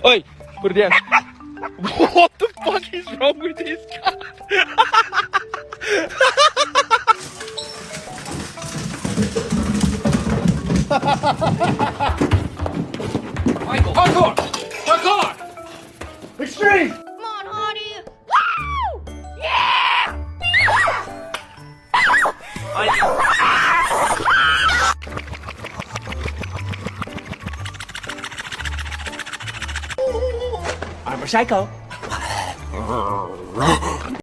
Oi, Purdian. What the fuck is wrong with this guy? Michael, parkour! Parkour! Extreme! Come on, Hardy! Woo! Yeah! I'm a psycho.